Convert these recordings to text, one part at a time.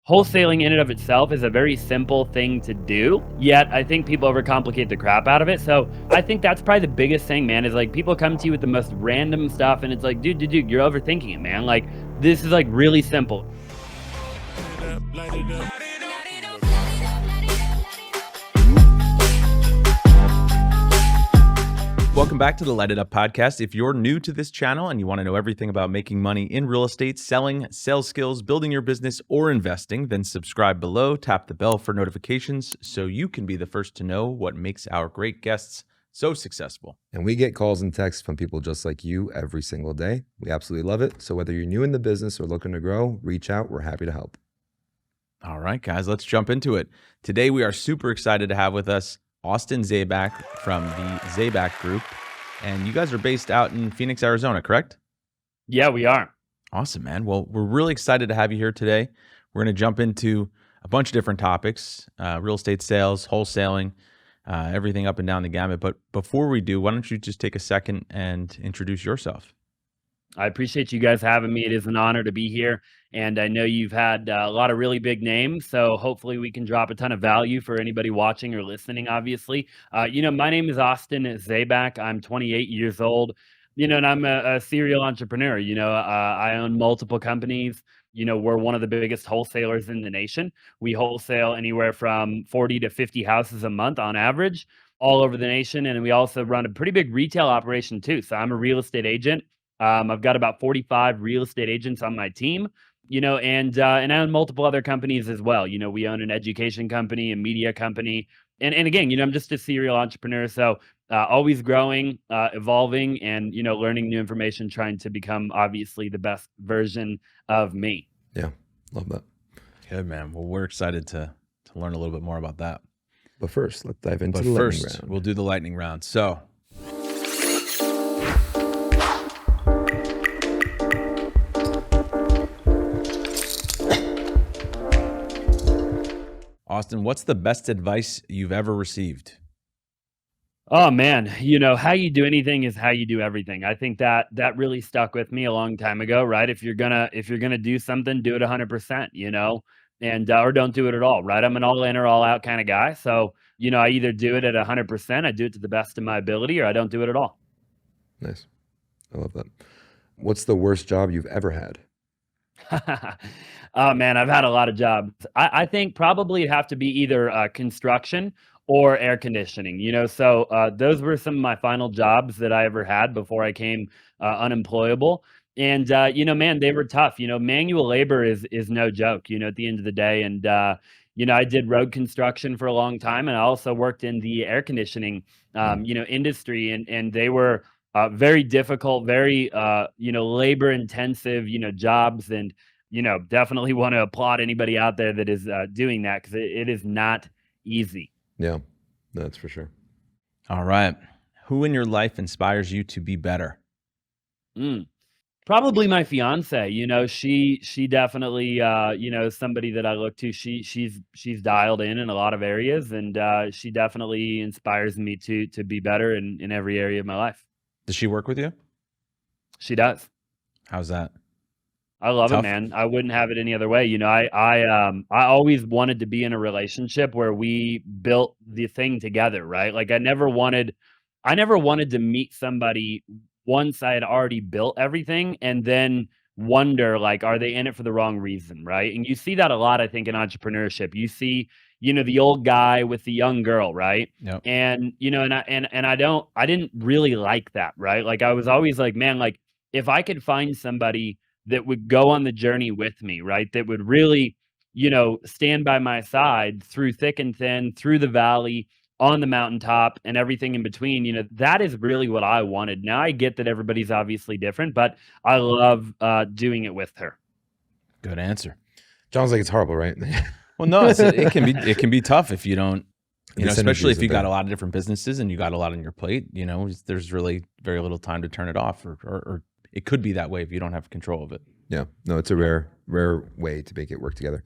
wholesaling in and of itself is a very simple thing to do, yet I think people overcomplicate the crap out of it. So I think that's probably the biggest thing, man, is like people come to you with the most random stuff and it's like, dude, you're overthinking it, man. Like this is like really simple. Welcome back to the Light It Up podcast. If you're new to this channel and you want to know everything about making money in real estate, selling, sales skills, building your business, or investing, then subscribe below, tap the bell for notifications so you can be the first to know what makes our great guests so successful. And we get calls and texts from people just like you every single day. We absolutely love it. So whether you're new in the business or looking to grow, reach out. We're happy to help. All right, guys, let's jump into it. Today, we are super excited to have with us Austin Zaback from the Zaback Group. And you guys are based out in Phoenix, Arizona, correct? Yeah, we are. Awesome, man. Well, we're really excited to have you here today. We're going to jump into a bunch of different topics, real estate sales, wholesaling, everything up and down the gamut. But before we do, why don't you just take a second and introduce yourself? I appreciate you guys having me. It is an honor to be here. And I know you've had a lot of really big names, so hopefully we can drop a ton of value for anybody watching or listening, obviously. My name is Austin Zaback. I'm 28 years old, and I'm a serial entrepreneur. I own multiple companies. We're one of the biggest wholesalers in the nation. We wholesale anywhere from 40 to 50 houses a month on average all over the nation. And we also run a pretty big retail operation too. So I'm a real estate agent. I've got about 45 real estate agents on my team, and I own multiple other companies as well. We own an education company, a media company. And again, I'm just a serial entrepreneur. So always growing, evolving, and, learning new information, trying to become obviously the best version of me. Yeah, love that. Good, man. Well, we're excited to learn a little bit more about that. But first, let's dive into the lightning round. We'll do the lightning round. So Austin, what's the best advice you've ever received? Oh man, how you do anything is how you do everything. I think that really stuck with me a long time ago, right? If you're gonna do something, do it 100%, and or don't do it at all, right? I'm an all in or all out kind of guy. So, I either do it at 100%, I do it to the best of my ability, or I don't do it at all. Nice. I love that. What's the worst job you've ever had? Oh man, I've had a lot of jobs. I think probably it'd have to be either construction or air conditioning, So those were some of my final jobs that I ever had before I came unemployable. And man, they were tough. Manual labor is no joke, at the end of the day. And I did road construction for a long time, and I also worked in the air conditioning industry, and they were very difficult, very labor intensive, jobs. And definitely want to applaud anybody out there that is doing that, because it is not easy. Yeah, that's for sure. All right. Who in your life inspires you to be better? Probably my fiance. She definitely is somebody that I look to. She's dialed in a lot of areas, and she definitely inspires me to be better in every area of my life. Does she work with you? She does. How's that? I love Tough? it, man. I wouldn't have it any other way. I always wanted to be in a relationship where we built the thing together, right? Like I never wanted to meet somebody once I had already built everything and then wonder, like, are they in it for the wrong reason, right? And you see that a lot, I think, in entrepreneurship. You see, the old guy with the young girl, right? Yep. And I didn't really like that, right? Like I was always like, man, like if I could find somebody that would go on the journey with me, right? That would really, stand by my side through thick and thin, through the valley, on the mountaintop, and everything in between. That is really what I wanted. Now I get that everybody's obviously different, but I love doing it with her. Good answer. Sounds like it's horrible, right? Well, no, it can be tough if you don't, especially if you got a lot of different businesses and you got a lot on your plate. There's really very little time to turn it off, or it could be that way if you don't have control of it. Yeah, no, it's a rare way to make it work together.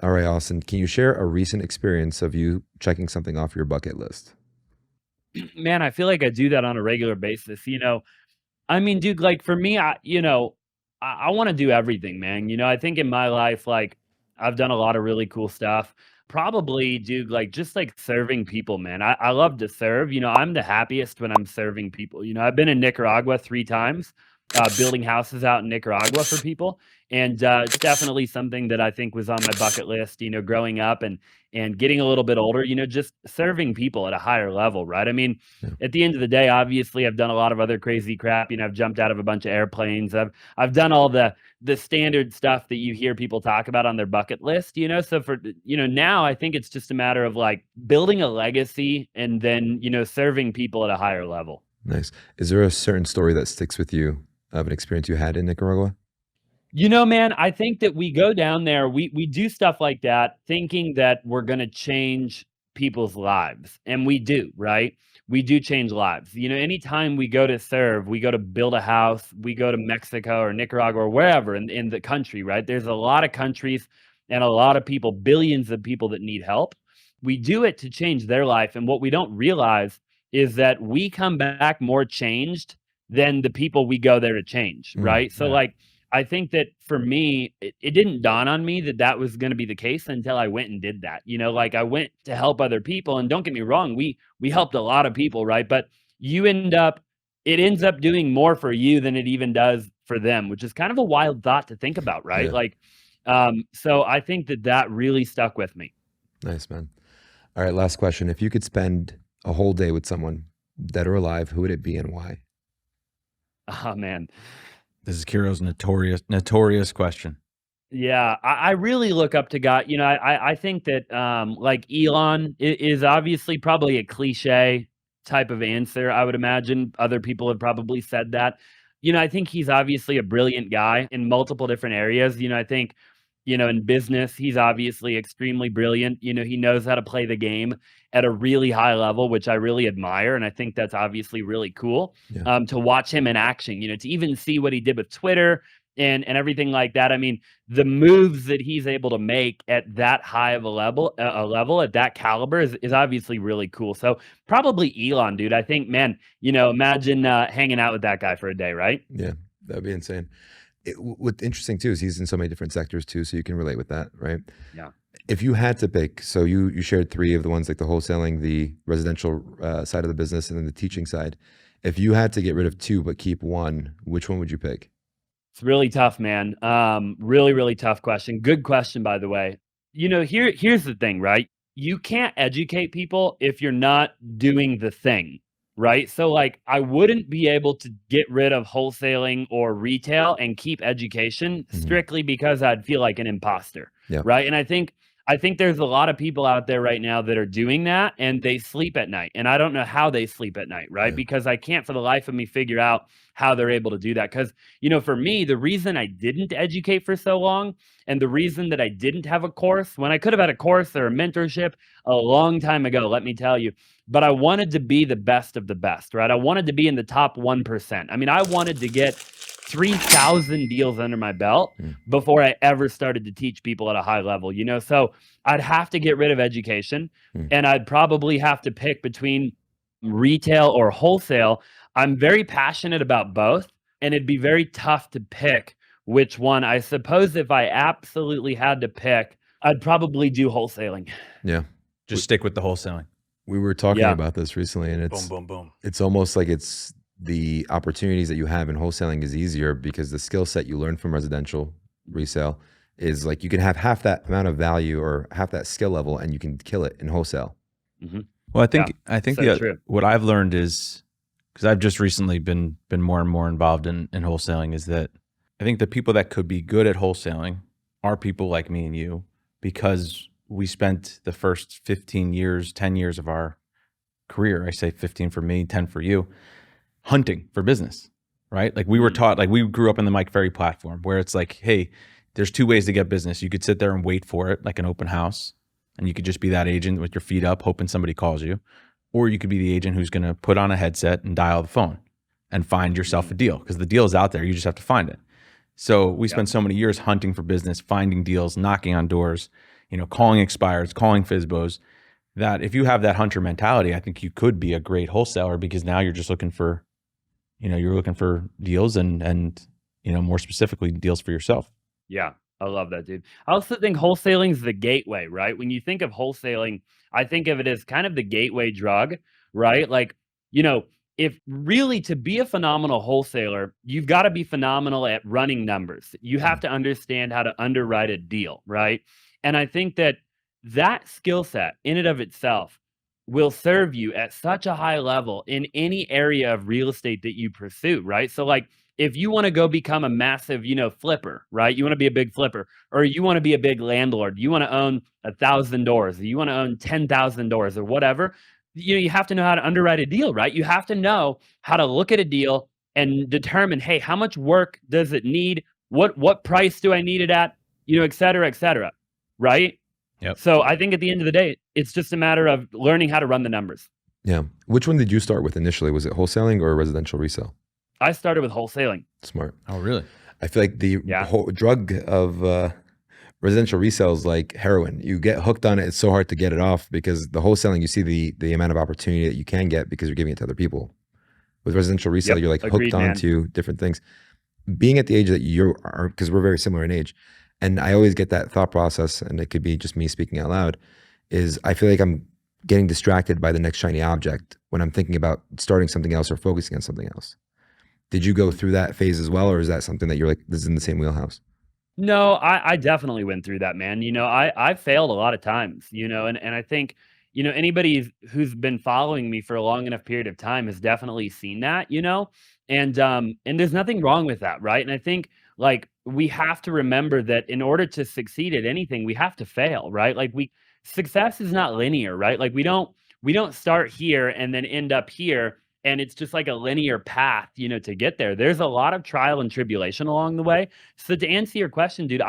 All right, Austin, can you share a recent experience of you checking something off your bucket list? Man, I feel like I do that on a regular basis. I mean, dude, like for me, I want to do everything, man. I think in my life, like I've done a lot of really cool stuff. Probably do like just like serving people, man. I love to serve. I'm the happiest when I'm serving people. I've been in Nicaragua 3 times, building houses out in Nicaragua for people. And it's definitely something that I think was on my bucket list, growing up and getting a little bit older, just serving people at a higher level, right? I mean, Yeah. at the end of the day, obviously I've done a lot of other crazy crap. I've jumped out of a bunch of airplanes. I've done all the standard stuff that you hear people talk about on their bucket list, so for, now I think it's just a matter of like building a legacy and then, serving people at a higher level. Nice. Is there a certain story that sticks with you of an experience you had in Nicaragua? Man, I think that we go down there, we do stuff like that, thinking that we're going to change people's lives. And we do, right? We do change lives. Anytime we go to serve, we go to build a house, we go to Mexico or Nicaragua or wherever in the country, right? There's a lot of countries and a lot of people, billions of people that need help. We do it to change their life. And what we don't realize is that we come back more changed than the people we go there to change, right? So like, I think that for me, it didn't dawn on me that that was going to be the case until I went and did that. Like I went to help other people, and don't get me wrong, we helped a lot of people, right? But it ends up doing more for you than it even does for them, which is kind of a wild thought to think about, right? Yeah. Like, so I think that really stuck with me. Nice, man. All right, last question. If you could spend a whole day with someone, dead or alive, who would it be and why? Oh man. This is KIRO's notorious question. Yeah, I really look up to God. I think that like Elon is obviously probably a cliche type of answer. I would imagine other people have probably said that. I think he's obviously a brilliant guy in multiple different areas. I think, in business, he's obviously extremely brilliant. He knows how to play the game at a really high level, which I really admire. And I think that's obviously really cool to watch him in action, to even see what he did with Twitter and everything like that. I mean, the moves that he's able to make at that high of a level at that caliber is obviously really cool. So probably Elon, dude. I think, man, imagine hanging out with that guy for a day, right? Yeah, that'd be insane. What's interesting too is he's in so many different sectors too, so you can relate with that, right? Yeah. If you had to pick, so you shared 3 of the ones, like the wholesaling, the residential side of the business, and then the teaching side. If you had to get rid of 2 but keep 1, which one would you pick? It's really tough, man. Really, really tough question. Good question, by the way. Here's the thing, right? You can't educate people if you're not doing the thing, right? So like, I wouldn't be able to get rid of wholesaling or retail and keep education strictly because I'd feel like an imposter, right? And I think there's a lot of people out there right now that are doing that, and they sleep at night. And I don't know how they sleep at night, right? Because I can't for the life of me figure out how they're able to do that. Because, for me, the reason I didn't educate for so long and the reason that I didn't have a course, when I could have had a course or a mentorship a long time ago, let me tell you, but I wanted to be the best of the best, right? I wanted to be in the top 1%. I mean, I wanted to get 3,000 deals under my belt before I ever started to teach people at a high level, so I'd have to get rid of education and I'd probably have to pick between retail or wholesale. I'm very passionate about both, and it'd be very tough to pick which one. I suppose if I absolutely had to pick, I'd probably do wholesaling. Yeah. Just stick with the wholesaling. We were talking about this recently, and it's boom, boom, boom. It's almost like it's the opportunities that you have in wholesaling is easier because the skill set you learn from residential resale is like you can have half that amount of value or half that skill level, and you can kill it in wholesale. Well, I think So what I've learned is, because I've just recently been more and more involved in wholesaling, is that I think the people that could be good at wholesaling are people like me and you, because we spent the first 15 years, 10 years of our career, I say 15 for me, 10 for you, hunting for business, right? Like we were taught, like we grew up in the Mike Ferry platform where it's like, hey, there's 2 ways to get business. You could sit there and wait for it like an open house, and you could just be that agent with your feet up hoping somebody calls you. Or you could be the agent who's going to put on a headset and dial the phone and find yourself a deal, because the deal is out there. You just have to find it. So we spent so many years hunting for business, finding deals, knocking on doors, calling expireds, calling FSBOs, that if you have that hunter mentality, I think you could be a great wholesaler, because now you're just looking for, you're looking for deals and more specifically deals for yourself. Yeah. I love that, dude. I also think wholesaling is the gateway, right? When you think of wholesaling, I think of it as kind of the gateway drug, right? Like, you know, if really to be a phenomenal wholesaler, you've got to be phenomenal at running numbers. You have to understand how to underwrite a deal, right? And I think that that skill set in and of itself will serve you at such a high level in any area of real estate that you pursue, right? So like if you want to go become a massive, flipper, right? You want to be a big flipper, or you want to be a big landlord. You want to own 1,000 doors. You want to own 10,000 doors, or whatever. You have to know how to underwrite a deal, right? You have to know how to look at a deal and determine, hey, how much work does it need? What price do I need it at? Et cetera, right? Yep. So I think at the end of the day, it's just a matter of learning how to run the numbers. Yeah. Which one did you start with initially? Was it wholesaling or residential resale? I started with wholesaling. Smart. Oh, really? I feel like the whole drug of residential resale is like heroin. You get hooked on it. It's so hard to get it off because the wholesaling, you see the amount of opportunity that you can get because you're giving it to other people. With residential resale, you're like Agreed, hooked onto different things. Being at the age that you are, because we're very similar in age, and I always get that thought process, and it could be just me speaking out loud, is I feel like I'm getting distracted by the next shiny object when I'm thinking about starting something else or focusing on something else. Did you go through that phase as well, or is that something that you're like, this is in the same wheelhouse? No, I definitely went through that, man. I failed a lot of times, and I think, anybody who's been following me for a long enough period of time has definitely seen that, and there's nothing wrong with that, right? And I think like we have to remember that in order to succeed at anything, we have to fail, right? Like success is not linear, right? Like we don't start here and then end up here. And it's just like a linear path, to get there. There's a lot of trial and tribulation along the way. So to answer your question, dude,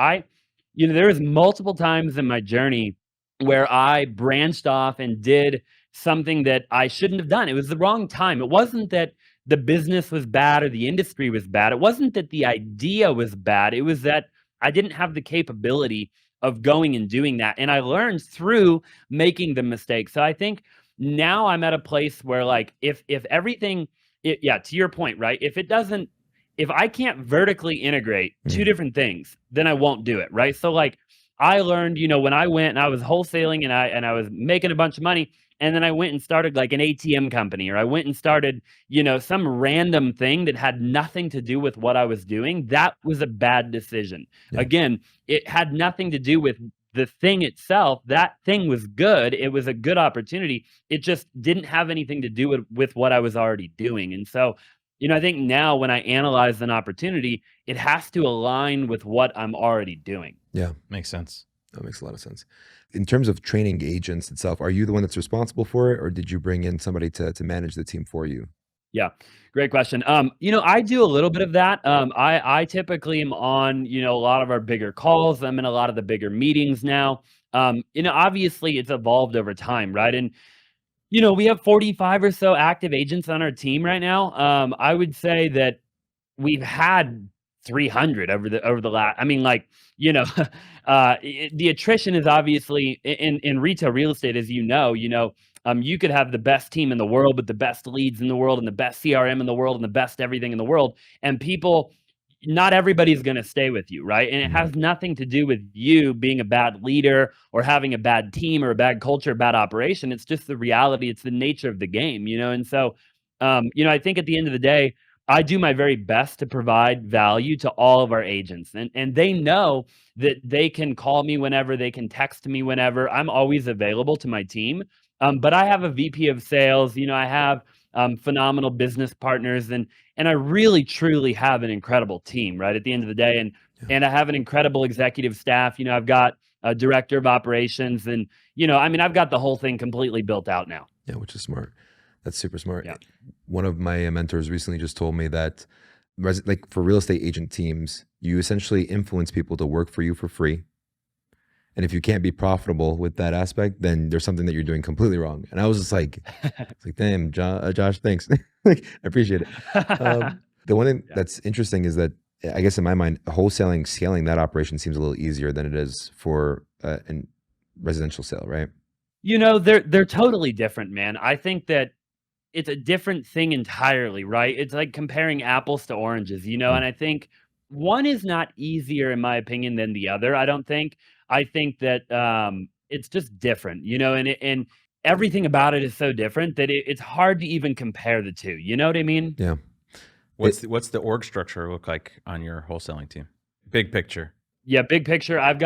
there was multiple times in my journey where I branched off and did something that I shouldn't have done. It was the wrong time. It wasn't that the business was bad or the industry was bad. It wasn't that the idea was bad. It was that I didn't have the capability of going and doing that. And I learned through making the mistake. So I think now I'm at a place where like if everything to your point, right? If I can't vertically integrate two different things, then I won't do it, right? So like I learned, when I went and I was wholesaling and I was making a bunch of money, and then I went and started like an ATM company, or I went and started, some random thing that had nothing to do with what I was doing. That was a bad decision. Yeah. Again, it had nothing to do with the thing itself. That thing was good. It was a good opportunity. It just didn't have anything to do with what I was already doing. And so, I think now when I analyze an opportunity, it has to align with what I'm already doing. Yeah. Makes sense. That makes a lot of sense. In terms of training agents itself, are you the one that's responsible for it, or did you bring in somebody to manage the team for you? Yeah, great question. I do a little bit of that. I typically am on, a lot of our bigger calls. I'm in a lot of the bigger meetings now. Obviously it's evolved over time, right? And, we have 45 or so active agents on our team right now. I would say that we've had 300 over the last, the attrition is obviously in retail real estate, as you could have the best team in the world with the best leads in the world and the best CRM in the world and the best everything in the world. And not everybody's going to stay with you, right? And it has nothing to do with you being a bad leader or having a bad team or a bad culture, bad operation. It's just the reality. It's the nature of the game, And so, I think at the end of the day, I do my very best to provide value to all of our agents, and they know that they can call me whenever, they can text me whenever. I'm always available to my team. But I have a VP of sales, I have phenomenal business partners, and I really truly have an incredible team, right? At the end of the day, and I have an incredible executive staff. I've got a director of operations, and I've got the whole thing completely built out now. Yeah, which is smart. That's super smart. Yeah. One of my mentors recently just told me that like for real estate agent teams, you essentially influence people to work for you for free. And if you can't be profitable with that aspect, then there's something that you're doing completely wrong. And I was just like, damn, Josh, thanks. Like, I appreciate it. The one thing that's interesting is that I guess in my mind, wholesaling, scaling that operation seems a little easier than it is for a residential sale, right? They're totally different, man. I think that it's a different thing entirely, right? It's like comparing apples to oranges, and I think one is not easier in my opinion than the other. I don't think. I think that it's just different, and everything about it is so different that it's hard to even compare the two. You know what I mean? Yeah. What's the org structure look like on your wholesaling team? Big picture. Yeah, big picture. I'm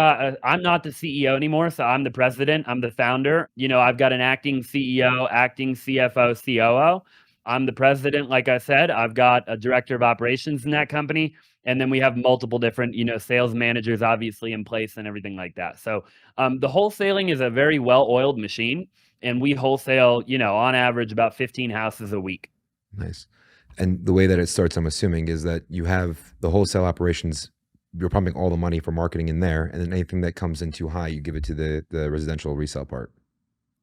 not the CEO anymore, so I'm the president. I'm the founder. I've got an acting CEO, acting CFO, COO. I'm the president, like I said. I've got a director of operations in that company. And then we have multiple different, sales managers obviously in place and everything like that. So the wholesaling is a very well-oiled machine. And we wholesale, on average about 15 houses a week. Nice. And the way that it starts, I'm assuming, is that you have the wholesale operations, you're pumping all the money for marketing in there, and then anything that comes in too high, you give it to the residential resale part.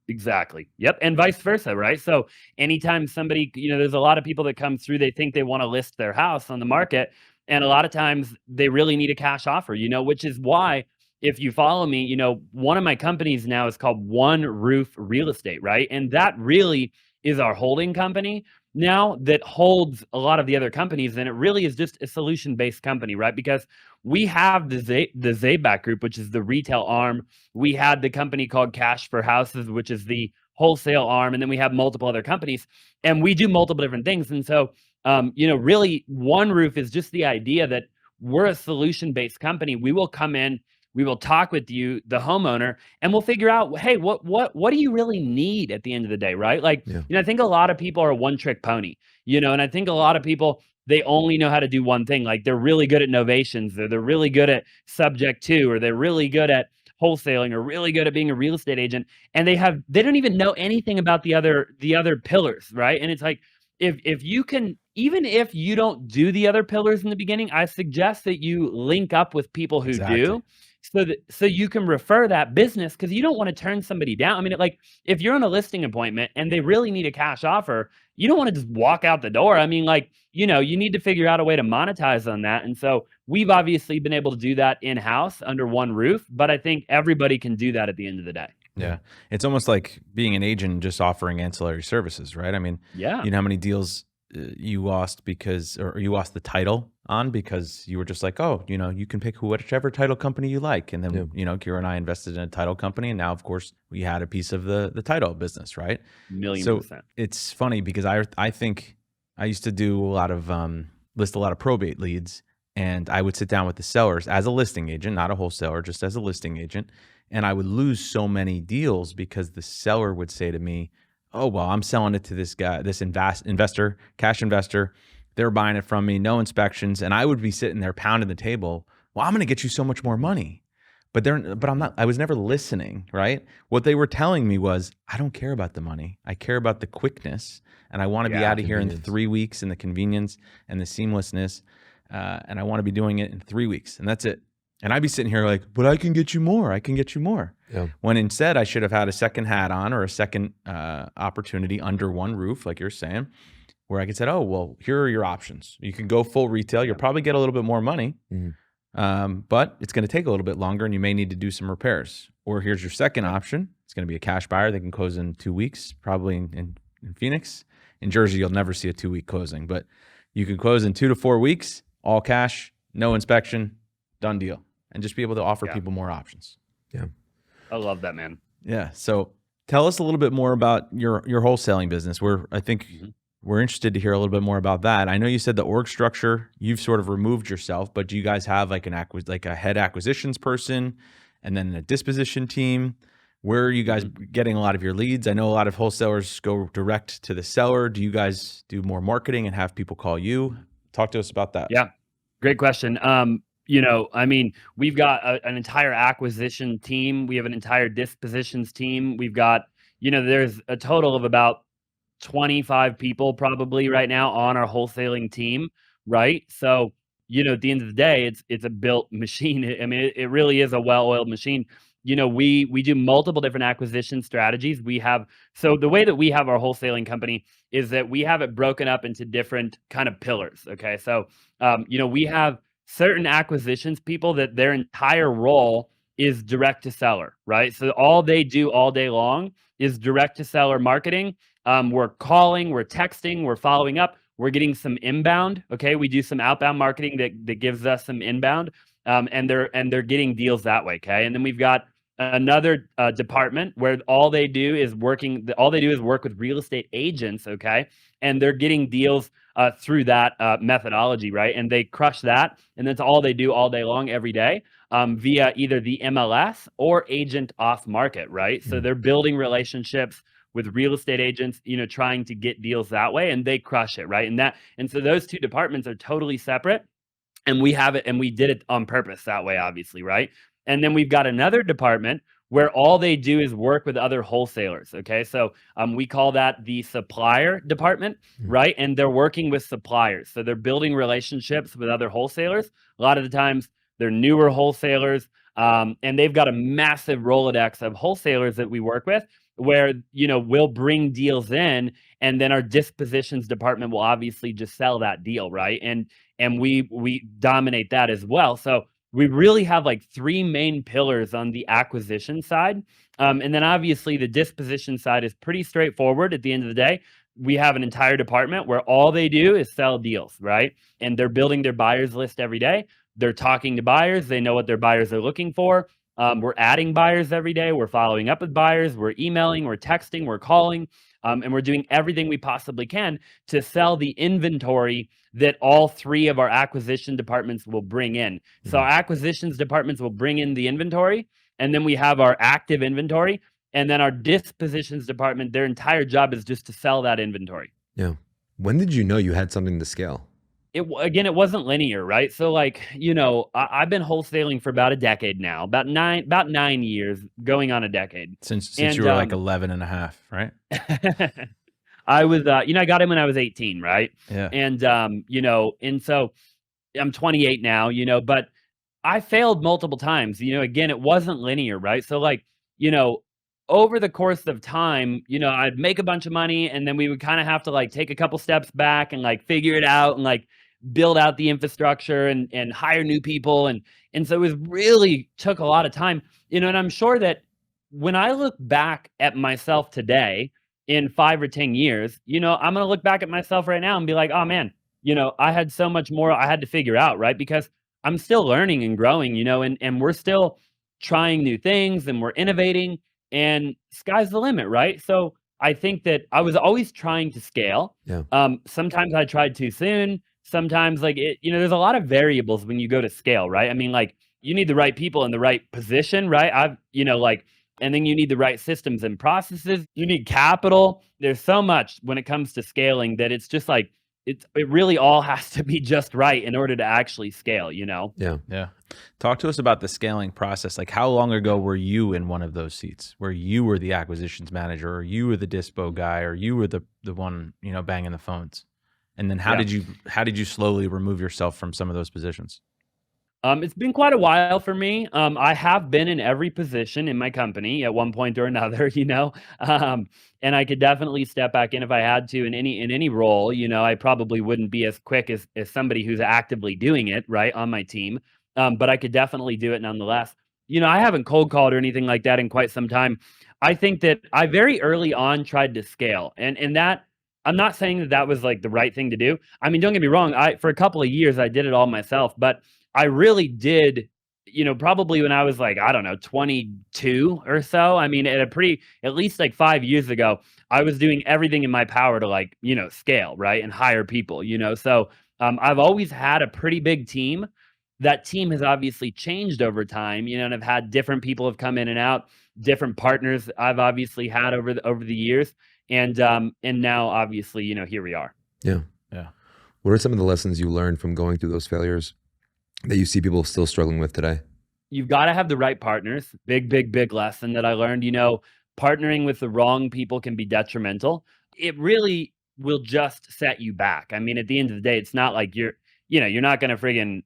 Exactly. Yep. And vice versa, right? So anytime somebody, there's a lot of people that come through, they think they want to list their house on the market. And a lot of times they really need a cash offer, which is why if you follow me, one of my companies now is called One Roof Real Estate, right? And that really is our holding company now that holds a lot of the other companies. And it really is just a solution-based company, right? Because we have the Zaback Group, which is the retail arm. We had the company called Cash for Houses, which is the wholesale arm. And then we have multiple other companies and we do multiple different things. And so, really One Roof is just the idea that we're a solution-based company. We will come in, we will talk with you, the homeowner, and we'll figure out, hey, what do you really need at the end of the day, right? Like, I think a lot of people are a one-trick pony, and I think a lot of people, they only know how to do one thing. Like they're really good at novations, or they're really good at subject to, or they're really good at wholesaling, or really good at being a real estate agent. And they don't even know anything about the other pillars, right? And it's like, if you can, even if you don't do the other pillars in the beginning, I suggest that you link up with people who do, so you can refer that business, because you don't want to turn somebody down. I mean, like if you're on a listing appointment and they really need a cash offer, you don't want to just walk out the door. I mean, like, you need to figure out a way to monetize on that. And so we've obviously been able to do that in-house under one roof, but I think everybody can do that at the end of the day. Yeah. It's almost like being an agent just offering ancillary services, right? I mean, yeah. You know how many deals you lost you lost the title on because you were just like, oh, you can pick whichever title company you like. And then, KIRO and I invested in a title company. And now, of course, we had a piece of the title business, right? 1,000,000%. It's funny because I think I used to do a lot of, list a lot of probate leads. And I would sit down with the sellers as a listing agent, not a wholesaler, just as a listing agent. And I would lose so many deals because the seller would say to me, oh, well, I'm selling it to this guy, this investor, cash investor. They're buying it from me, no inspections. And I would be sitting there pounding the table. Well, I'm going to get you so much more money. But I'm not, I was never listening, right? What they were telling me was, I don't care about the money. I care about the quickness. And I want to be out of here in 3 weeks, and the convenience and the seamlessness. And I want to be doing it in 3 weeks. And that's it. And I'd be sitting here like, but I can get you more. I can get you more. Yeah. When instead I should have had a second hat on, or a second opportunity under one roof, like you're saying, where I could say, oh, well, here are your options. You can go full retail. You'll probably get a little bit more money, but it's going to take a little bit longer and you may need to do some repairs. Or here's your second option. It's going to be a cash buyer. They can close in 2 weeks, probably in Phoenix. In Jersey, you'll never see a 2-week closing, but you can close in 2 to 4 weeks, all cash, no inspection, done deal. And just be able to offer people more options. Yeah. I love that, man. Yeah. So tell us a little bit more about your wholesaling business. I think we're interested to hear a little bit more about that. I know you said the org structure, you've sort of removed yourself, but do you guys have like a head acquisitions person and then a disposition team? Where are you guys getting a lot of your leads? I know a lot of wholesalers go direct to the seller. Do you guys do more marketing and have people call you? Talk to us about that. Yeah. Great question. I mean, we've got an entire acquisition team. We have an entire dispositions team. We've got, there's a total of about 25 people probably right now on our wholesaling team, right? So, at the end of the day, it's a built machine. I mean, it really is a well-oiled machine. We do multiple different acquisition strategies. So the way that we have our wholesaling company is that we have it broken up into different kind of pillars. Okay. So, we have certain acquisitions people that their entire role is direct to seller, right? So all they do all day long is direct to seller marketing. We're calling, we're texting, we're following up. We're getting some inbound. Okay. We do some outbound marketing that gives us some inbound. And they're getting deals that way. Okay. And then we've got another department where all they do is work with real estate agents. Okay. And they're getting deals through that methodology, right? And they crush that. And that's all they do all day long, every day, via either the MLS or agent off market, right? So they're building relationships with real estate agents, trying to get deals that way, and they crush it, right? And so those two departments are totally separate, and we have it, and we did it on purpose that way, obviously, right? And then we've got another department where all they do is work with other wholesalers. Okay. So we call that the supplier department, right? And they're working with suppliers. So they're building relationships with other wholesalers. A lot of the times they're newer wholesalers, and they've got a massive Rolodex of wholesalers that we work with, where, we'll bring deals in, and then our dispositions department will obviously just sell that deal, right? And we dominate that as well. So we really have like three main pillars on the acquisition side. And then obviously the disposition side is pretty straightforward. At the end of the day, we have an entire department where all they do is sell deals, right? And they're building their buyers list every day. They're talking to buyers. They know what their buyers are looking for. We're adding buyers every day. We're following up with buyers. We're emailing, we're texting, we're calling, and we're doing everything we possibly can to sell the inventory that all three of our acquisition departments will bring in. So our acquisitions departments will bring in the inventory, and then we have our active inventory, and then our dispositions department, their entire job is just to sell that inventory. Yeah. When did you know you had something to scale? It wasn't linear, right? So like, I've been wholesaling for about a decade now, about 9 years, going on a decade. Since you were like 11 and a half, right? I was, I got in when I was 18, right? Yeah. And, and so I'm 28 now, but I failed multiple times. Again, it wasn't linear, right? So like, over the course of time, I'd make a bunch of money, and then we would kind of have to like take a couple steps back and like figure it out and like build out the infrastructure and hire new people. And so it was really took a lot of time, and I'm sure that when I look back at myself today in 5 or 10 years, I'm going to look back at myself right now and be like, oh man, I had so much more I had to figure out, right? Because I'm still learning and growing, and we're still trying new things, and we're innovating, and sky's the limit, right? So I think that I was always trying to scale. Yeah. Sometimes I tried too soon. Sometimes like there's a lot of variables when you go to scale, right? I mean, like you need the right people in the right position, right? And then you need the right systems and processes. You need capital. There's so much when it comes to scaling that it's just like, it really all has to be just right in order to actually scale, Yeah. Yeah. Talk to us about the scaling process. Like, how long ago were you in one of those seats where you were the acquisitions manager, or you were the dispo guy, or you were the one, banging the phones? And then how did you slowly remove yourself from some of those positions? It's been quite a while for me. I have been in every position in my company at one point or another, and I could definitely step back in if I had to in any role. I probably wouldn't be as quick as somebody who's actively doing it, right, on my team. But I could definitely do it nonetheless. I haven't cold called or anything like that in quite some time. I think that I very early on tried to scale, and that I'm not saying that was like the right thing to do. I mean, don't get me wrong. For a couple of years I did it all myself, but I really did, probably when I was like, I don't know, 22 or so. I mean, at least like 5 years ago, I was doing everything in my power to like, scale, right? And hire people, So I've always had a pretty big team. That team has obviously changed over time, and I've had different people have come in and out, different partners I've obviously had over the years. And now obviously, here we are. Yeah. Yeah. What are some of the lessons you learned from going through those failures that you see people still struggling with today? You've got to have the right partners. Big lesson that I learned. Partnering with the wrong people can be detrimental. It really will just set you back. I mean, at the end of the day, it's not like you're not going to friggin'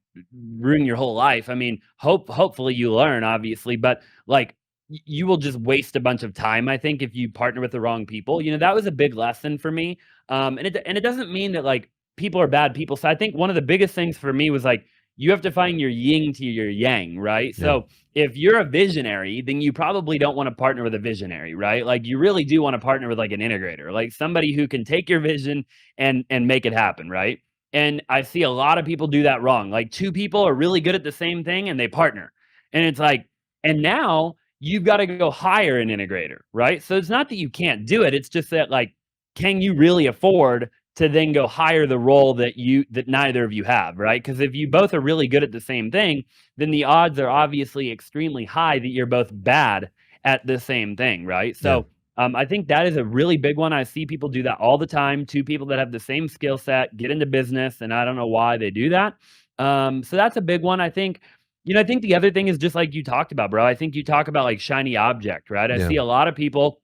ruin your whole life. I mean, hopefully you learn, obviously, but like you will just waste a bunch of time, I think, if you partner with the wrong people. That was a big lesson for me. And it doesn't mean that like people are bad people. So I think one of the biggest things for me was like, you have to find your yin to your yang, right? Yeah. So if you're a visionary, then you probably don't want to partner with a visionary, right? Like you really do want to partner with like an integrator, like somebody who can take your vision and make it happen, right? And I see a lot of people do that wrong. Like two people are really good at the same thing and they partner. And it's like, and now you've got to go hire an integrator, right? So it's not that you can't do it. It's just that like, can you really afford to then go hire the role that neither of you have, right? Because if you both are really good at the same thing, then the odds are obviously extremely high that you're both bad at the same thing, right? So I think that is a really big one. I see people do that all the time. Two people that have the same skill set get into business, and I don't know why they do that. So that's a big one. I think, I think the other thing is just like you talked about, bro. I think you talk about like shiny object, right? I see a lot of people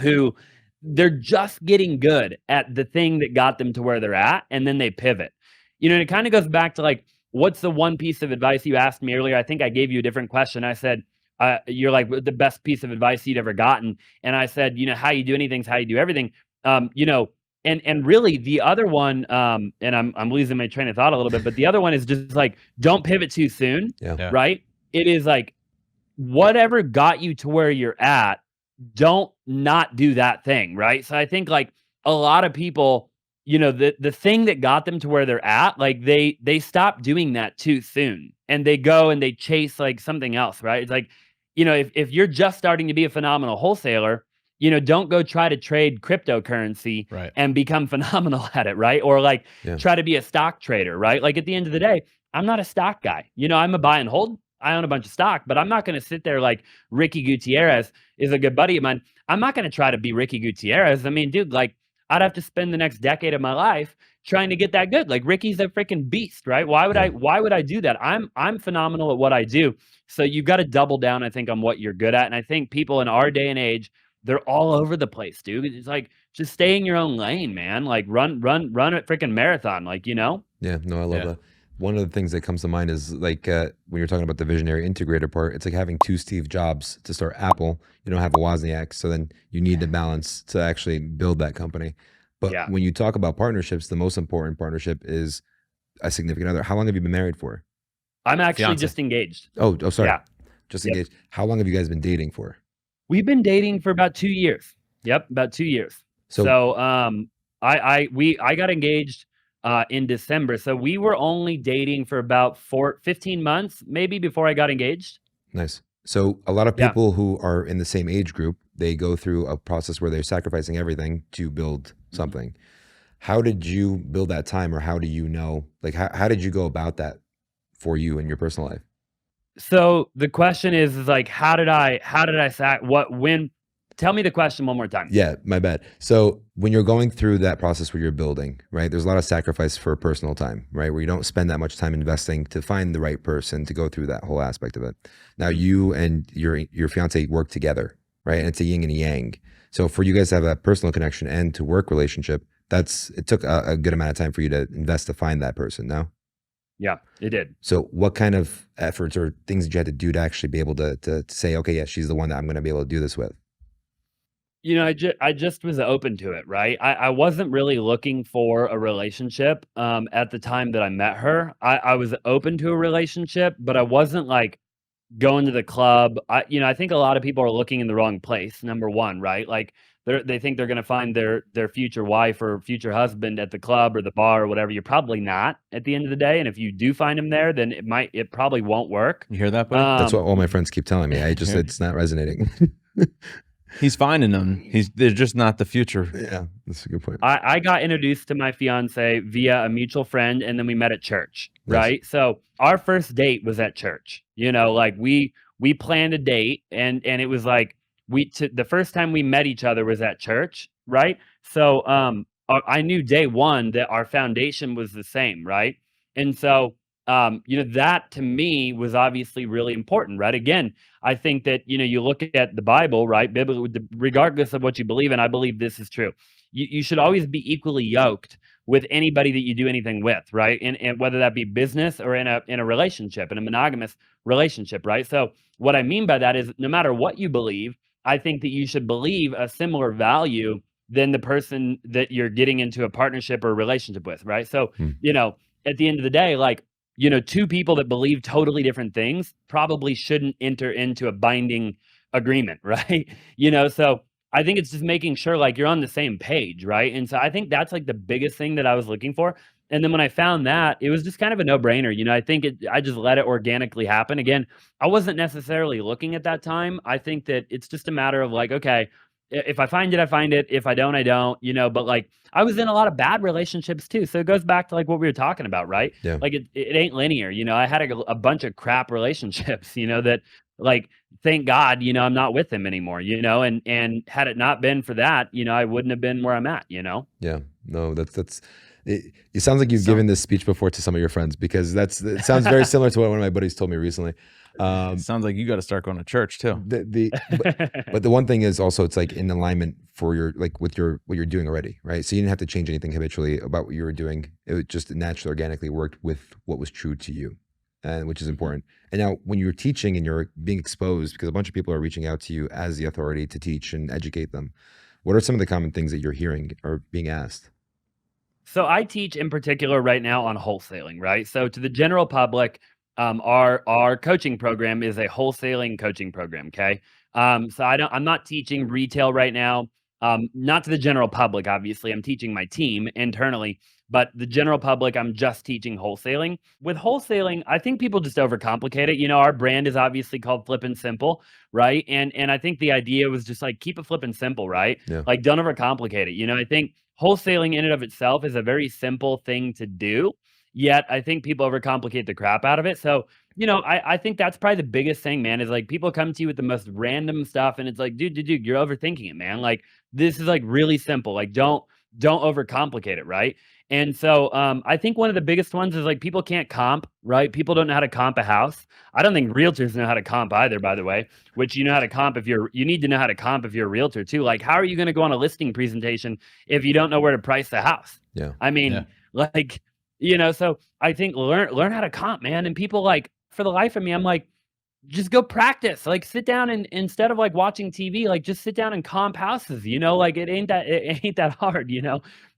who they're just getting good at the thing that got them to where they're at, and then they pivot. And it kind of goes back to like, what's the one piece of advice you asked me earlier? I think I gave you a different question. I said, you're like the best piece of advice you'd ever gotten. And I said, how you do anything is how you do everything. And really the other one, and I'm losing my train of thought a little bit, but the other one is just like, don't pivot too soon, right? It is like, whatever got you to where you're at, don't not do that thing, right? So I think like a lot of people, the thing that got them to where they're at, like they stop doing that too soon, and they go and they chase like something else, right? It's like, if you're just starting to be a phenomenal wholesaler, don't go try to trade cryptocurrency and become phenomenal at it, right? Or like try to be a stock trader, right? Like at the end of the day, I'm not a stock guy. I'm a buy and hold. I own a bunch of stock, but I'm not going to sit there like Ricky Gutierrez is a good buddy of mine. I'm not going to try to be Ricky Gutierrez. I mean, dude, like I'd have to spend the next decade of my life trying to get that good. Like Ricky's a freaking beast, right? Why would I do that? I'm phenomenal at what I do. So you've got to double down, I think, on what you're good at. And I think people in our day and age, they're all over the place, dude. It's like, just stay in your own lane, man. Like run a freaking marathon, like, Yeah, no, I love that. One of the things that comes to mind is like when you're talking about the visionary integrator part, it's like having two Steve Jobs to start Apple. You don't have a Wozniak, so then you need the balance to actually build that company. But when you talk about partnerships, the most important partnership is a significant other. How long have you been married for? I'm actually just engaged. Oh, sorry. Yeah. Just engaged. How long have you guys been dating for? We've been dating for about 2 years. Yep, about 2 years. So I got engaged in December. So we were only dating for about 15 months, maybe, before I got engaged. Nice. So a lot of people who are in the same age group, they go through a process where they're sacrificing everything to build something. How did you build that time, or how do you know, like, how did you go about that for you in your personal life? So the question is like, how did I tell me the question one more time. Yeah, my bad. So when you're going through that process where you're building, right, there's a lot of sacrifice for personal time, right, where you don't spend that much time investing to find the right person to go through that whole aspect of it. Now you and your fiance work together, right, and it's a yin and a yang. So for you guys to have that personal connection and to work relationship, it took a good amount of time for you to invest to find that person, no? Yeah, it did. So what kind of efforts or things did you have to do to actually be able to say, okay, yeah, she's the one that I'm going to be able to do this with? I just was open to it, right? I wasn't really looking for a relationship at the time that I met her. I was open to a relationship, but I wasn't like going to the club. I think a lot of people are looking in the wrong place, number one, right? Like they think they're going to find their future wife or future husband at the club or the bar or whatever. You're probably not at the end of the day. And if you do find him there, then it probably won't work. You hear that, buddy? That's what all my friends keep telling me. It's not resonating. He's finding them. They're just not the future. Yeah, that's a good point. I got introduced to my fiance via a mutual friend, and then we met at church, right? So our first date was at church. Like we planned a date, and it was like the first time we met each other was at church, right? So I knew day one that our foundation was the same, right? And so that to me was obviously really important, right? Again, I think that, you look at the Bible, right? Biblically, regardless of what you believe in, I believe this is true. You should always be equally yoked with anybody that you do anything with, right? And whether that be business or in a relationship, in a monogamous relationship, right? So what I mean by that is no matter what you believe, I think that you should believe a similar value than the person that you're getting into a partnership or a relationship with, right? So, at the end of the day, like, two people that believe totally different things probably shouldn't enter into a binding agreement, right? So I think it's just making sure like you're on the same page, right? And so I think that's like the biggest thing that I was looking for. And then when I found that, it was just kind of a no-brainer. I think I just let it organically happen. Again, I wasn't necessarily looking at that time. I think that it's just a matter of like, okay, if I find it, I find it. If I don't, I don't, but like I was in a lot of bad relationships too. So it goes back to like what we were talking about, right? Yeah. Like it ain't linear. I had a bunch of crap relationships, that like, thank God, I'm not with him anymore, and had it not been for that, I wouldn't have been where I'm at, Yeah, no, that's it. It sounds like you've given this speech before to some of your friends, because it sounds very similar to what one of my buddies told me recently. Sounds like you got to start going to church too. But the one thing is also, it's like in alignment for what you're doing already, right? So you didn't have to change anything habitually about what you were doing. It just naturally, organically worked with what was true to you, and which is important. And now when you're teaching and you're being exposed, because a bunch of people are reaching out to you as the authority to teach and educate them, what are some of the common things that you're hearing or being asked? So I teach in particular right now on wholesaling, right? So to the general public, our coaching program is a wholesaling coaching program. Okay. So I'm not teaching retail right now. Not to the general public, obviously. I'm teaching my team internally, but the general public, I'm just teaching wholesaling. With wholesaling, I think people just overcomplicate it. Our brand is obviously called Flippin' Simple, right? And I think the idea was just like keep it flippin' simple, right? Yeah. Like don't overcomplicate it. I think wholesaling in and of itself is a very simple thing to do. Yet I think people overcomplicate the crap out of it. So, I think that's probably the biggest thing, man, is like people come to you with the most random stuff and it's like, dude, you're overthinking it, man. Like this is like really simple. Like don't overcomplicate it, right? And so I think one of the biggest ones is like people can't comp, right? People don't know how to comp a house. I don't think realtors know how to comp either, by the way, which you know how to comp you need to know how to comp if you're a realtor too. Like how are you going to go on a listing presentation if you don't know where to price the house? Yeah. I mean, like, so I think learn how to comp, man. And people like, for the life of me, I'm like, just go practice. Like sit down and instead of like watching TV, like just sit down and comp houses, like it ain't that hard,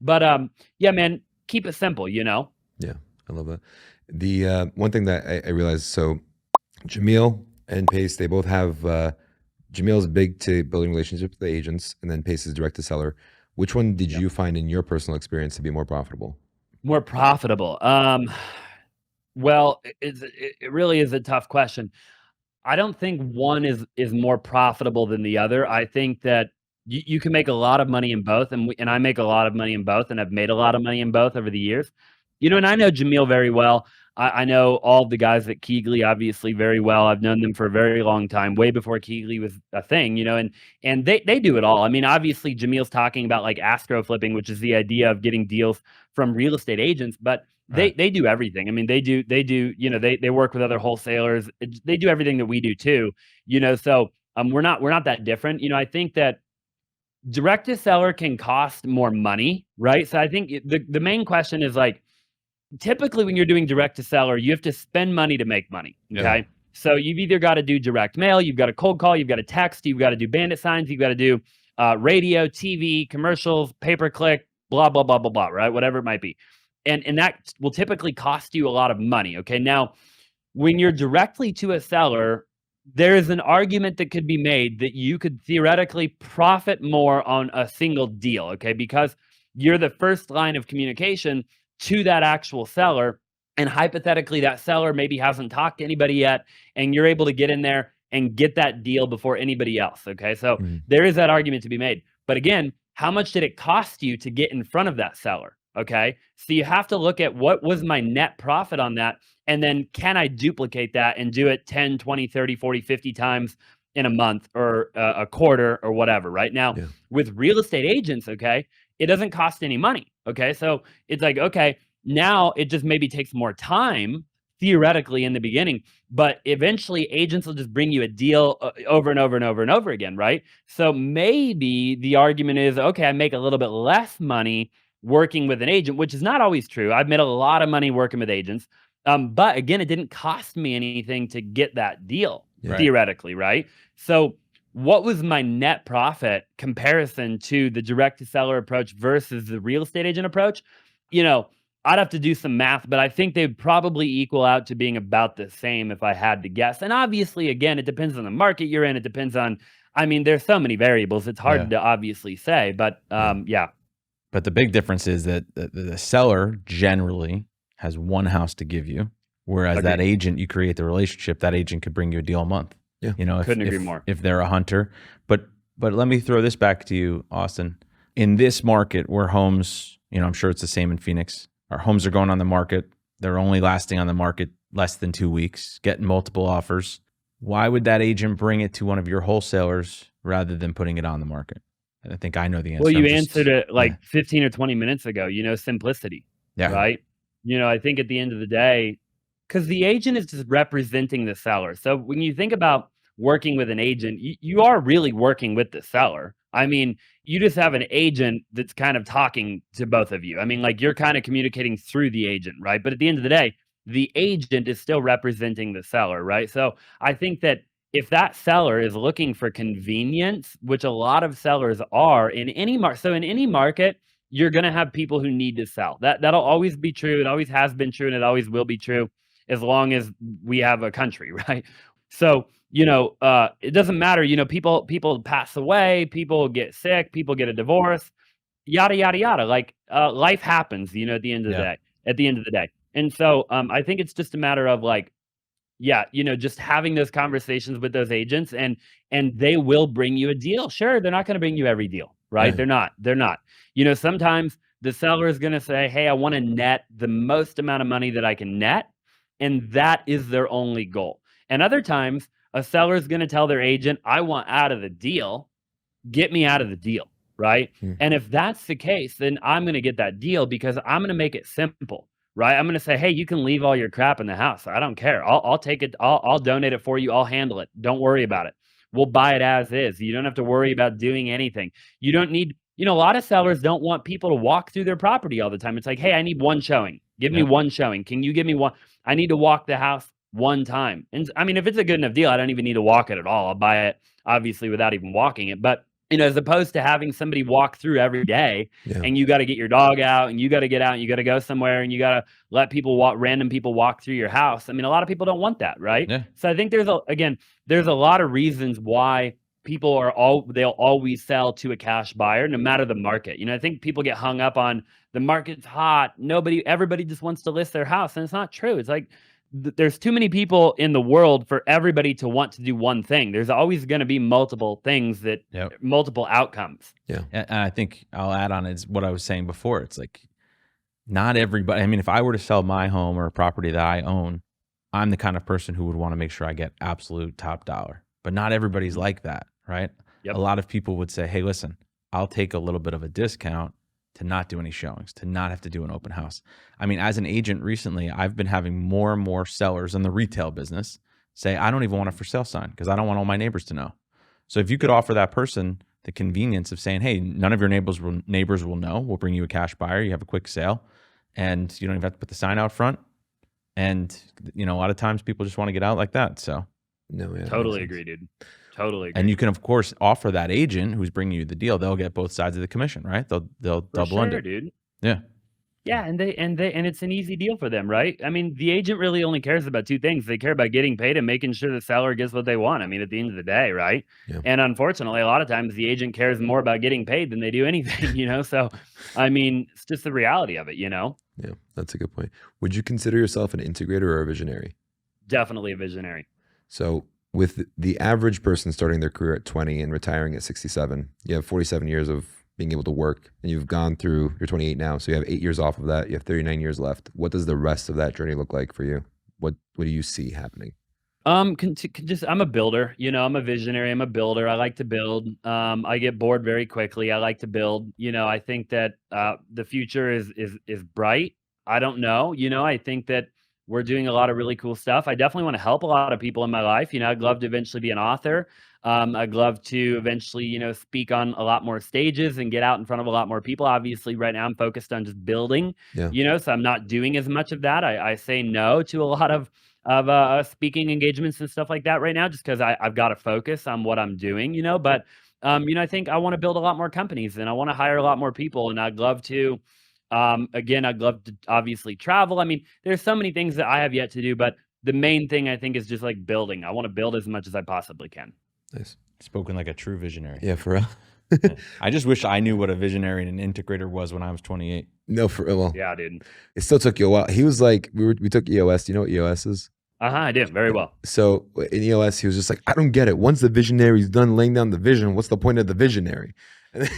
But yeah, man, keep it simple, Yeah, I love that. The one thing that I realized, so Jamil and Pace, they both have Jamil's big to building relationships with the agents, and then Pace is direct to seller. Which one did you find in your personal experience to be more profitable? More profitable. Well, it really is a tough question. I don't think one is more profitable than the other. I think that you can make a lot of money in both, and I make a lot of money in both, and I've made a lot of money in both over the years. And I know Jamil very well. I know all the guys at Keegley obviously very well. I've known them for a very long time, way before Keegley was a thing, and they do it all. I mean, obviously Jamil's talking about like astro flipping, which is the idea of getting deals from real estate agents, but they do everything. I mean, they do, they work with other wholesalers. They do everything that we do too, so we're not that different. I think that direct to seller can cost more money, right? So I think the main question is like, typically when you're doing direct to seller, you have to spend money to make money. Okay. Yeah. So you've either got to do direct mail, you've got to cold call, you've got to text, you've got to do bandit signs, you've got to do radio, TV, commercials, pay-per-click, blah, blah, blah, blah, blah, right? Whatever it might be. And that will typically cost you a lot of money. Okay. Now, when you're directly to a seller, there is an argument that could be made that you could theoretically profit more on a single deal. Okay. Because you're the first line of communication to that actual seller. And hypothetically, that seller maybe hasn't talked to anybody yet, and you're able to get in there and get that deal before anybody else. Okay. So there is that argument to be made. But again, how much did it cost you to get in front of that seller? Okay. So you have to look at what was my net profit on that. And then can I duplicate that and do it 10, 20, 30, 40, 50 times in a month or a quarter or whatever, right? Now, with real estate agents, okay, it doesn't cost any money. Okay. So it's like, okay, now it just maybe takes more time theoretically in the beginning, but eventually agents will just bring you a deal over and over and over and over again. Right. So maybe the argument is, okay, I make a little bit less money working with an agent, which is not always true. I've made a lot of money working with agents. But again, it didn't cost me anything to get that deal theoretically. Right. So what was my net profit comparison to the direct to seller approach versus the real estate agent approach? I'd have to do some math, but I think they'd probably equal out to being about the same if I had to guess. And obviously, again, it depends on the market you're in. It depends on, I mean, there's so many variables. It's hard Yeah. to obviously say, but yeah. But the big difference is that the seller generally has one house to give you, whereas that Agreed. agent, you create the relationship. That agent could bring you a deal a month. Yeah. You know, Couldn't agree more. if they're a hunter. But let me throw this back to you, Austin. In this market where homes, you know, I'm sure it's the same in Phoenix. Our homes are going on the market. They're only lasting on the market less than 2 weeks, getting multiple offers. Why would that agent bring it to one of your wholesalers rather than putting it on the market? I think I know the answer. Well, you I'm just- answered it like yeah. 15 or 20 minutes ago, you know, simplicity, Yeah. right? You know, I think at the end of the day, because the agent is just representing the seller. So when you think about working with an agent, you are really working with the seller. I mean, you just have an agent that's kind of talking to both of you. I mean, like you're kind of communicating through the agent, right? But at the end of the day, the agent is still representing the seller, right? So I think that if that seller is looking for convenience, which a lot of sellers are in any market, so in any market, you're going to have people who need to sell. That'll always be true. It always has been true, and it always will be true as long as we have a country, right? So, you know, it doesn't matter. You know, people pass away, people get sick, people get a divorce, yada yada yada. Like life happens, you know, at the end of the Yeah. day. At the end of the day, and so I think it's just a matter of like, yeah, you know, just having those conversations with those agents, and they will bring you a deal. Sure, they're not going to bring you every deal, right? Yeah. They're not. You know, sometimes the seller is going to say, "Hey, I want to net the most amount of money that I can net," and that is their only goal. And other times, a seller is going to tell their agent, "I want out of the deal. Get me out of the deal," right? Hmm. And if that's the case, then I'm going to get that deal because I'm going to make it simple, right? I'm going to say, "Hey, you can leave all your crap in the house. I don't care. I'll take it. I'll donate it for you. I'll handle it. Don't worry about it. We'll buy it as is. You don't have to worry about doing anything. You don't need, you know, a lot of sellers don't want people to walk through their property all the time. It's like, "Hey, I need one showing. Give me Yep. one showing. Can you give me one? I need to walk the house one time." And I mean, if it's a good enough deal, I don't even need to walk it at all. I'll buy it obviously without even walking it. But you know, as opposed to having somebody walk through every day, Yeah. and you got to get your dog out, and you got to get out, and you got to go somewhere, and you got to let people walk, random people walk through your house. I mean, a lot of people don't want that, right? Yeah. So I think there's a lot of reasons why people they'll always sell to a cash buyer, no matter the market. You know, I think people get hung up on the market's hot. Everybody just wants to list their house, and it's not true. It's like there's too many people in the world for everybody to want to do one thing. There's always going to be multiple things multiple outcomes. Yeah. And I think I'll add on is what I was saying before. It's like not everybody. I mean, if I were to sell my home or a property that I own, I'm the kind of person who would want to make sure I get absolute top dollar. But not everybody's like that, right? Yep. A lot of people would say, "Hey, listen, I'll take a little bit of a discount to not do any showings, to not have to do an open house." I mean, as an agent recently, I've been having more and more sellers in the retail business say, "I don't even want a for sale sign because I don't want all my neighbors to know." So if you could offer that person the convenience of saying, "Hey, none of your neighbors will know. We'll bring you a cash buyer. You have a quick sale, and you don't even have to put the sign out front." And you know, a lot of times people just want to get out like that. So No, yeah. Totally agree, dude. Totally agree. and you can of course offer that agent who's bringing you the deal. They'll get both sides of the commission, right? They'll For double sure, under. dude. Yeah. Yeah, and it's an easy deal for them, right? I mean, the agent really only cares about two things. They care about getting paid and making sure the seller gets what they want. I mean, at the end of the day, right? Yeah. And unfortunately, a lot of times the agent cares more about getting paid than they do anything, you know? So, I mean, it's just the reality of it, you know? Yeah, that's a good point. Would you consider yourself an integrator or a visionary? Definitely a visionary. So with the average person starting their career at 20 and retiring at 67, you have 47 years of being able to work, and you've gone through, you're 28 now, so you have 8 years off of that. You have 39 years left. What does the rest of that journey look like for you? What do you see happening? I'm a builder, you know, I'm a visionary, I'm a builder. I like to build. I get bored very quickly. I like to build. You know, I think that the future is bright. I don't know, you know, I think that we're doing a lot of really cool stuff. I definitely want to help a lot of people in my life. You know, I'd love to eventually be an author. I'd love to eventually, you know, speak on a lot more stages and get out in front of a lot more people. Obviously, right now I'm focused on just building, Yeah. you know, so I'm not doing as much of that. I say no to a lot of speaking engagements and stuff like that right now, just because I've got to focus on what I'm doing, you know. But you know, I think I want to build a lot more companies, and I want to hire a lot more people, and I'd love to Again, I'd love to obviously travel. I mean, there's so many things that I have yet to do, but the main thing I think is just like building. I want to build as much as I possibly can. Nice. Spoken like a true visionary. Yeah, for real. Yeah. I just wish I knew what a visionary and an integrator was when I was 28. No, for real. Well, Yeah, dude. it still took you a while. He was like, we took EOS. Do you know what EOS is? I do very well. So in EOS, he was just like, I don't get it. Once the visionary's done laying down the vision, what's the point of the visionary? And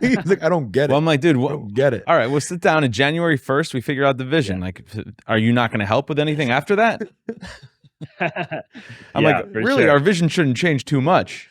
he's like, I don't get it. Well, I'm like, dude, I don't get it. All right, we'll sit down on January 1st. We figure out the vision. Yeah. Like, are you not going to help with anything after that? I'm Yeah, like, for really, sure. our vision shouldn't change too much.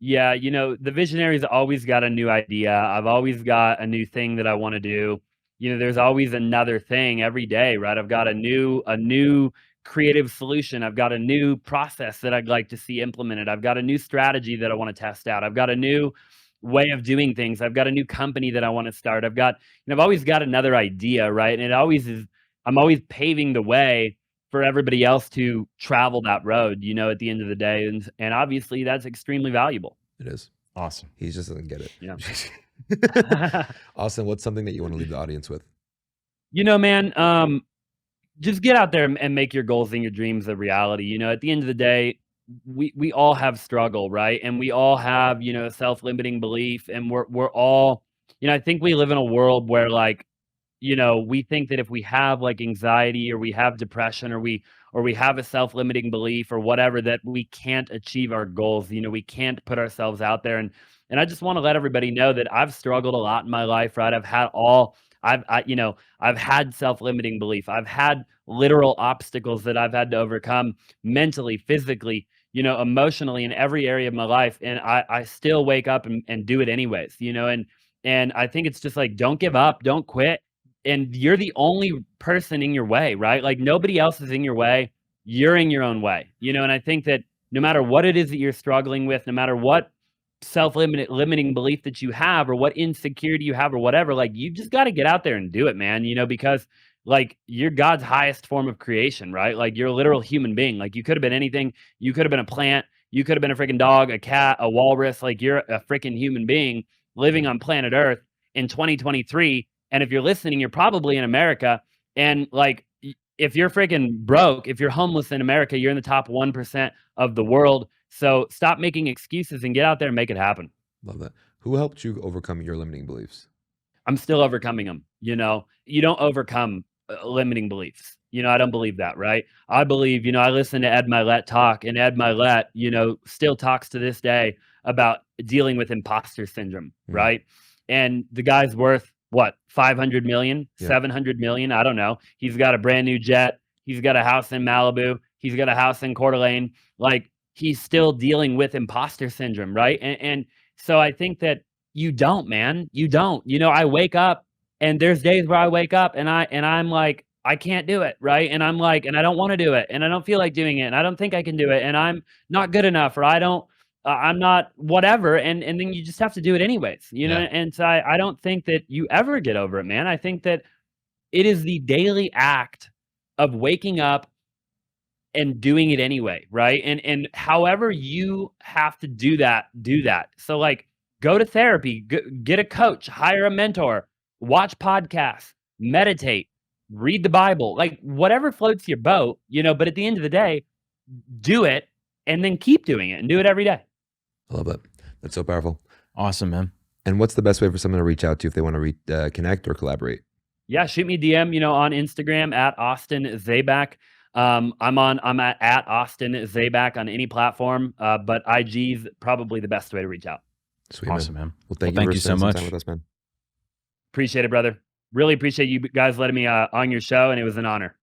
Yeah, the visionary's always got a new idea. I've always got a new thing that I want to do. There's always another thing every day, right? I've got a new creative solution. I've got a new process that I'd like to see implemented. I've got a new strategy that I want to test out. I've got a new way of doing things. I've got a new company that I want to start. I've always got another idea, right? And it always is, I'm always paving the way for everybody else to travel that road, at the end of the day. And obviously that's extremely valuable. It is. Awesome. He just doesn't get it. Yeah. Austin, what's something that you want to leave the audience with? Man, just get out there and make your goals and your dreams a reality. At the end of the day, we all have struggle, right? And we all have, self-limiting belief, and we're all, I think we live in a world where we think that if we have like anxiety or we have depression or we have a self-limiting belief or whatever, that we can't achieve our goals. We can't put ourselves out there. And I just want to let everybody know that I've struggled a lot in my life, right? I've had self-limiting belief. I've had literal obstacles that I've had to overcome mentally, physically, emotionally, in every area of my life. And I still wake up and do it anyways, and I think it's just like, don't give up, don't quit. And you're the only person in your way, right? Like nobody else is in your way. You're in your own way, and I think that no matter what it is that you're struggling with, no matter what limiting belief that you have or what insecurity you have or whatever, like you just got to get out there and do it, man, because like you're God's highest form of creation, right? Like you're a literal human being. Like you could have been anything. You could have been a plant. You could have been a freaking dog, a cat, a walrus. Like you're a freaking human being living on planet Earth in 2023. And if you're listening, you're probably in America. And like, if you're freaking broke, if you're homeless in America, you're in the top 1% of the world. So stop making excuses and get out there and make it happen. Love that. Who helped you overcome your limiting beliefs? I'm still overcoming them. You don't overcome limiting beliefs. I don't believe that, right? I believe, I listen to Ed Mylett talk, and Ed Mylett, still talks to this day about dealing with imposter syndrome, right? And the guy's worth what, 500 million, 700 million? I don't know. He's got a brand new jet. He's got a house in Malibu. He's got a house in Coeur d'Alene. Like he's still dealing with imposter syndrome, right? And so I think that you don't, man. You don't. I wake up and there's days where I wake up and I'm like, I can't do it, right? And I'm like, and I don't want to do it, and I don't feel like doing it, and I don't think I can do it, and I'm not good enough, or I'm not whatever, and then you just have to do it anyways, and so I don't think that you ever get over it, man. I think that it is the daily act of waking up and doing it anyway, right? And however you have to do that. So like, go to therapy, get a coach, hire a mentor, watch podcasts, meditate, read the Bible, like whatever floats your boat, but at the end of the day, do it and then keep doing it and do it every day. I love that. That's so powerful. Awesome, man. And what's the best way for someone to reach out to you if they want to connect or collaborate? Yeah, shoot me a DM, on Instagram at Austin Zaback. I'm at Austin Zaback on any platform, but IG's probably the best way to reach out. Sweet, awesome, man. Well, thank you so much. Time with us, man. Appreciate it, brother. Really appreciate you guys letting me on your show, and it was an honor.